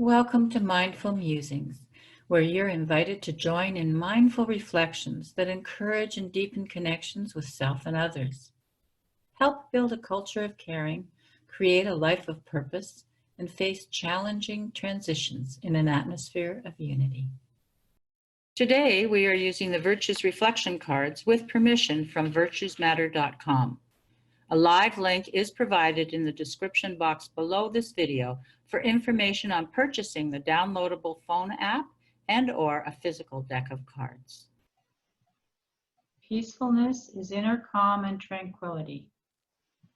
Welcome to Mindful Musings, where you're invited to join in mindful reflections that encourage and deepen connections with self and others. Help build a culture of caring, create a life of purpose, and face challenging transitions in an atmosphere of unity. Today, we are using the Virtues Reflection cards with permission from virtuesmatter.com. A live link is provided in the description box below this video for information on purchasing the downloadable phone app and/or a physical deck of cards. Peacefulness is inner calm and tranquility.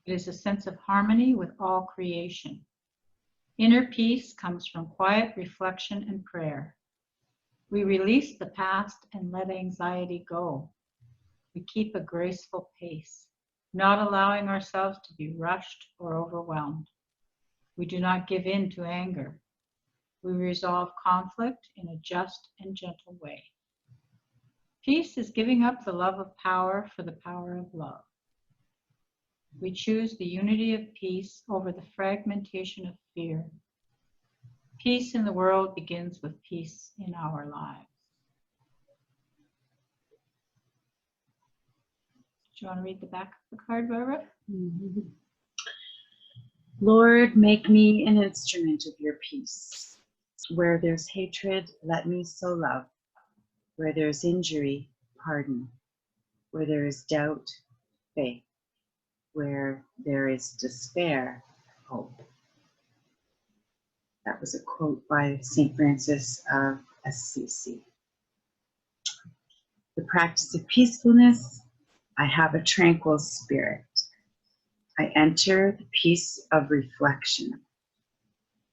It is a sense of harmony with all creation. Inner peace comes from quiet reflection and prayer. We release the past and let anxiety go. We keep a graceful pace, not allowing ourselves to be rushed or overwhelmed. We do not give in to anger. We resolve conflict in a just and gentle way. Peace is giving up the love of power for the power of love. We choose the unity of peace over the fragmentation of fear. Peace in the world begins with peace in our lives. Do you want to read the back of the card, Barbara? Mm-hmm. Lord, make me an instrument of your peace. Where there's hatred, let me sow love. Where there's injury, pardon. Where there is doubt, faith. Where there is despair, hope. That was a quote by St. Francis of Assisi. The practice of peacefulness. I have a tranquil spirit. I enter the peace of reflection.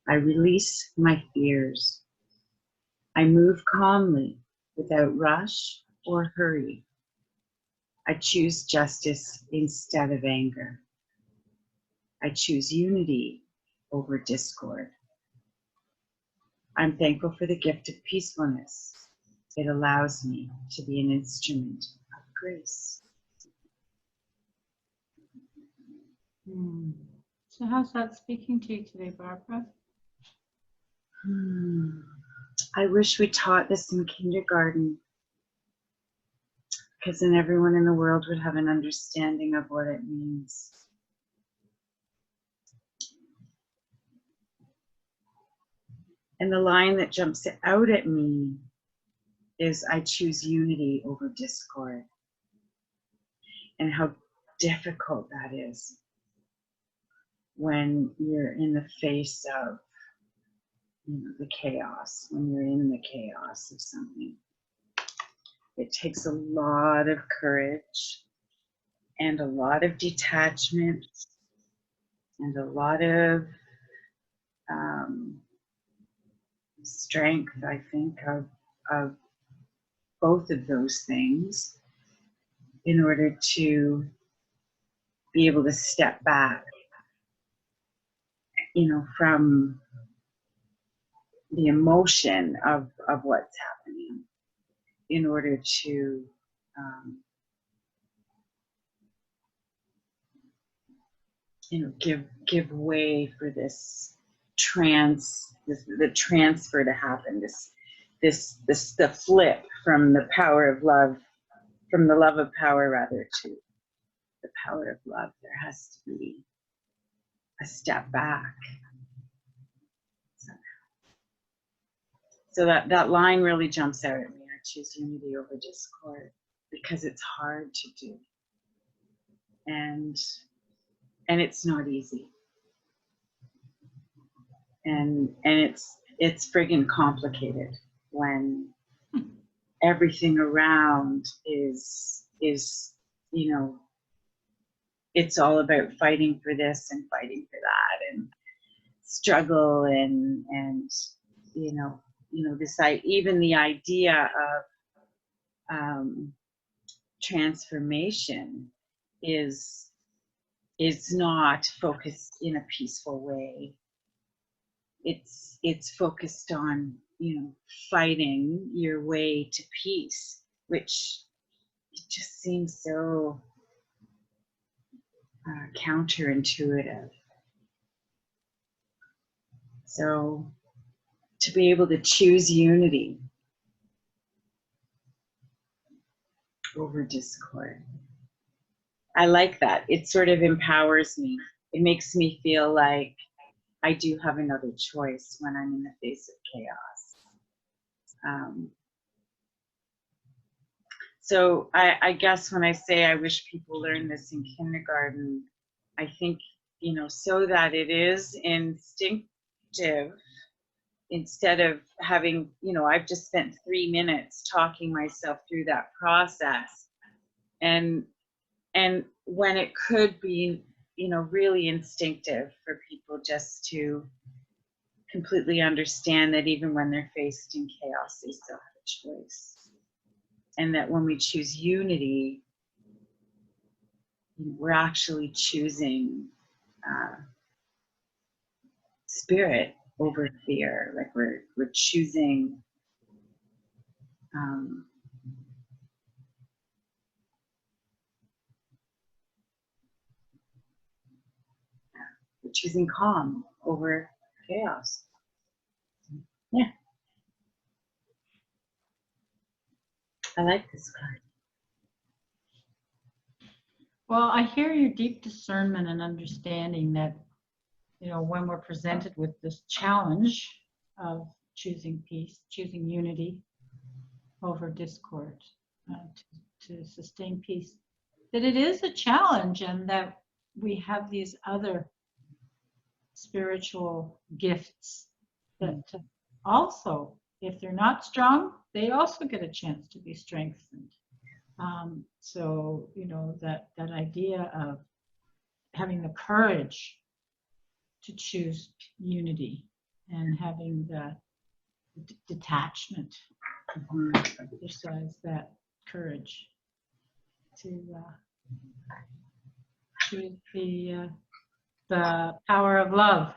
I release my fears. I move calmly without rush or hurry. I choose justice instead of anger. I choose unity over discord. I'm thankful for the gift of peacefulness. It allows me to be an instrument of grace. So how's that speaking to you today, Barbara? I wish we taught this in kindergarten, because then everyone in the world would have an understanding of what it means. And the line that jumps out at me is, I choose unity over discord. And how difficult that is when you're in the face of the chaos, when you're in the chaos of something. It takes a lot of courage and a lot of detachment and a lot of strength, I think, of both of those things in order to be able to step back, from the emotion of what's happening, in order to give way for this the transfer to happen, the flip from the power of love, from the love of power rather, to the power of love. There has to be a step back. So that line really jumps out at me. I choose unity over discord, because it's hard to do, and it's not easy, and it's friggin' complicated when everything around is it's all about fighting for this and fighting for that and struggle and even the idea of transformation is not focused in a peaceful way. It's focused on fighting your way to peace, which it just seems so counterintuitive. So to be able to choose unity over discord. I like that. It sort of empowers me. It makes me feel like I do have another choice when I'm in the face of chaos. So I guess when I say I wish people learn this in kindergarten, I think, you know, so that it is instinctive, instead of having, you know, I've just spent 3 minutes talking myself through that process. And when it could be, you know, really instinctive for people just to completely understand that even when they're faced in chaos, they still have a choice. And that when we choose unity, we're actually choosing spirit over fear. Like we're choosing we're choosing calm over chaos. Yeah. I like this card. Well, I hear your deep discernment and understanding that, you know, when we're presented with this challenge of choosing peace, choosing unity over discord, to sustain peace, that it is a challenge, and that we have these other spiritual gifts that also, if they're not strong, they also get a chance to be strengthened. So, you know, that idea of having the courage to choose unity and having the detachment, exercise that courage to choose the power of love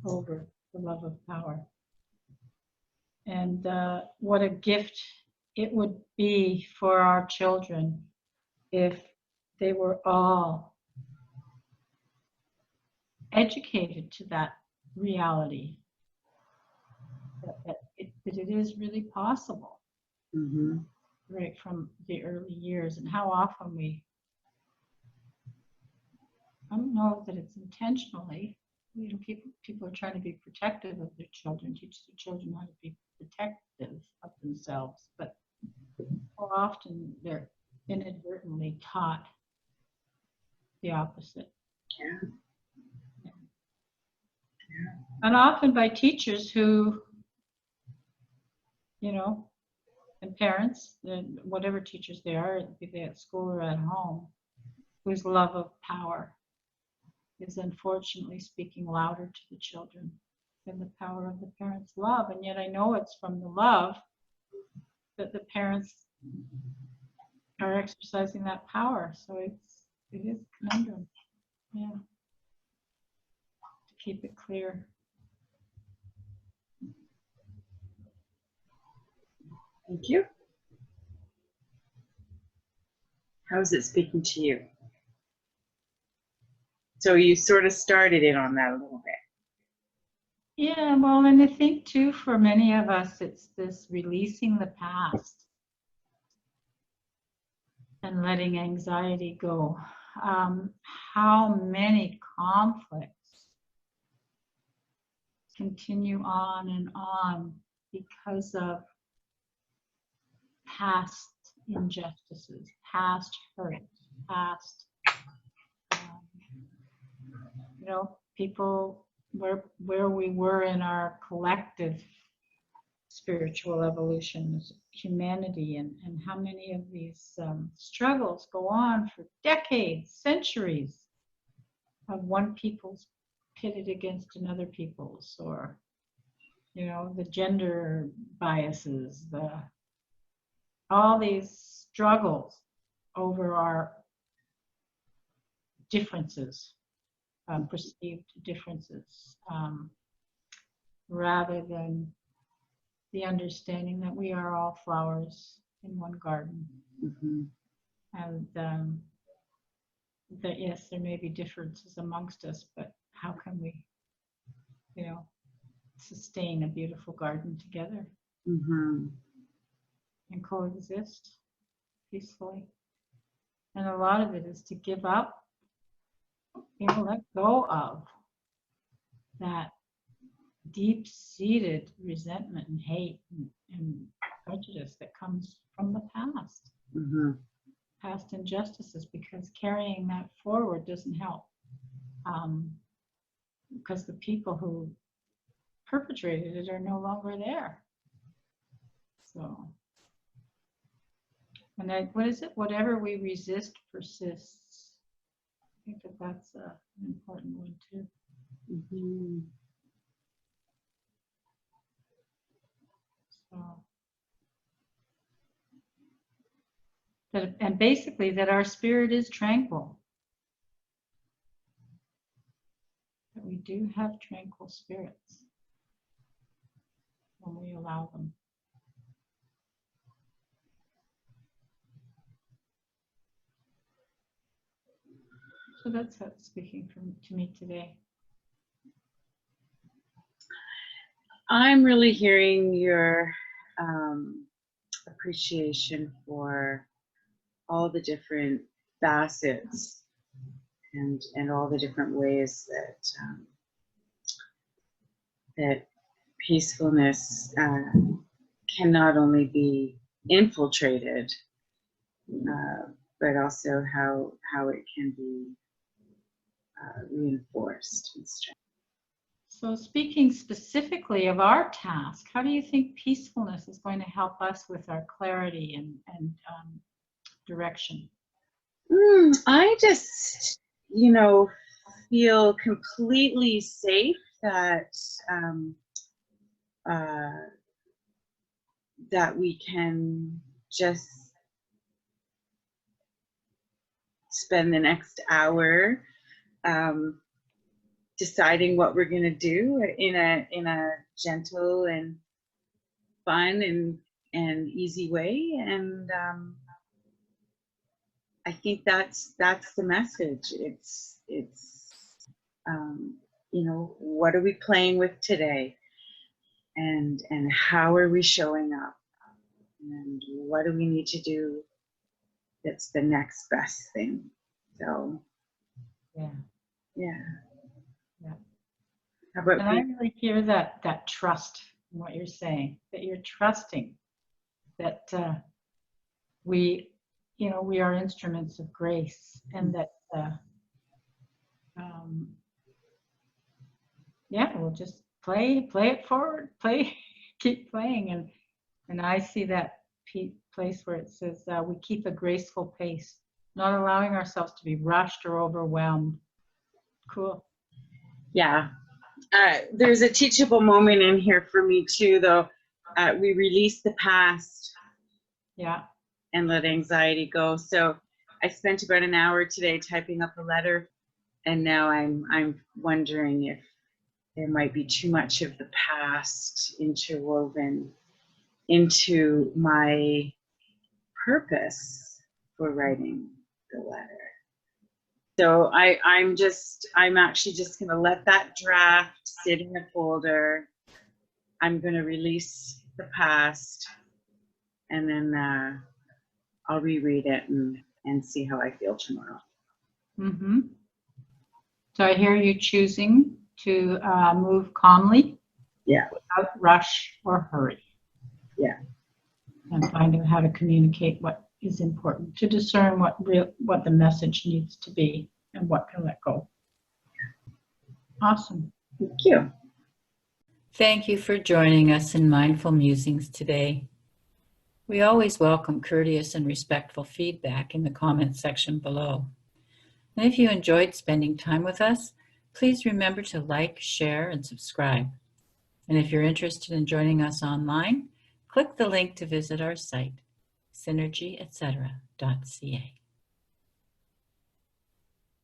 over the love of power. And what a gift it would be for our children if they were all educated to that reality, that it is really possible, right from the early years. And how often I don't know that it's intentionally, you know, people are trying to be protective of their children, teach their children how to be protective of themselves, but more often they're inadvertently taught the opposite. Yeah. And often by teachers who, you know, and parents, whatever teachers they are, be they at school or at home, whose love of power is unfortunately speaking louder to the children than the power of the parents' love. And yet I know it's from the love that the parents are exercising that power. So it is a conundrum. Yeah. To keep it clear. Thank you. How is it speaking to you? So you sort of started in on that a little bit. Yeah, well, and I think too, for many of us, it's this releasing the past and letting anxiety go. How many conflicts continue on because of past injustices, past hurts, past, you know, people where we were in our collective spiritual evolution as humanity, and how many of these struggles go on for decades, centuries, of one people's pitted against another people's, or, you know, the gender biases, all these struggles over our differences, perceived differences, rather than the understanding that we are all flowers in one garden. And that yes, there may be differences amongst us, but how can we, you know, sustain a beautiful garden together Mm-hmm. and coexist peacefully. And a lot of it is to give up, let go of that deep-seated resentment and hate and prejudice that comes from the past. Mm-hmm. Past injustices, because carrying that forward doesn't help. Because the people who perpetrated it are no longer there. So, and then, what is it? Whatever we resist persists. I think that that's an important one too. Mm-hmm. So, and basically that our spirit is tranquil. That we do have tranquil spirits when we allow them. So that's what's speaking to me today. I'm really hearing your appreciation for all the different facets and all the different ways that peacefulness can not only be infiltrated, but also how it can be reinforced and strengthened. So speaking specifically of our task, how do you think peacefulness is going to help us with our clarity and direction? I just, feel completely safe that that we can just spend the next hour deciding what we're going to do in a gentle and fun and easy way, and I think that's the message. It's what are we playing with today, and how are we showing up, and what do we need to do that's the next best thing. So yeah. How about and I really hear that trust in what you're saying, that you're trusting that we are instruments of grace, and that we'll just play it forward, keep playing, and I see that place where it says we keep a graceful pace, not allowing ourselves to be rushed or overwhelmed. Cool. Yeah. There's a teachable moment in here for me too, though. We release the past. Yeah. And let anxiety go. So I spent about an hour today typing up a letter, and now I'm wondering if there might be too much of the past interwoven into my purpose for writing the letter. So I'm actually just going to let that draft sit in a folder. I'm going to release the past, and then I'll reread it and see how I feel tomorrow. Mm-hmm. So I hear you choosing to move calmly. Yeah. Without rush or hurry. Yeah. And find out how to communicate what is important, to discern what the message needs to be and what can let go. Awesome. Thank you. Thank you for joining us in Mindful Musings today. We always welcome courteous and respectful feedback in the comments section below. And if you enjoyed spending time with us, please remember to like, share, and subscribe. And if you're interested in joining us online, click the link to visit our site, synergyetc.ca.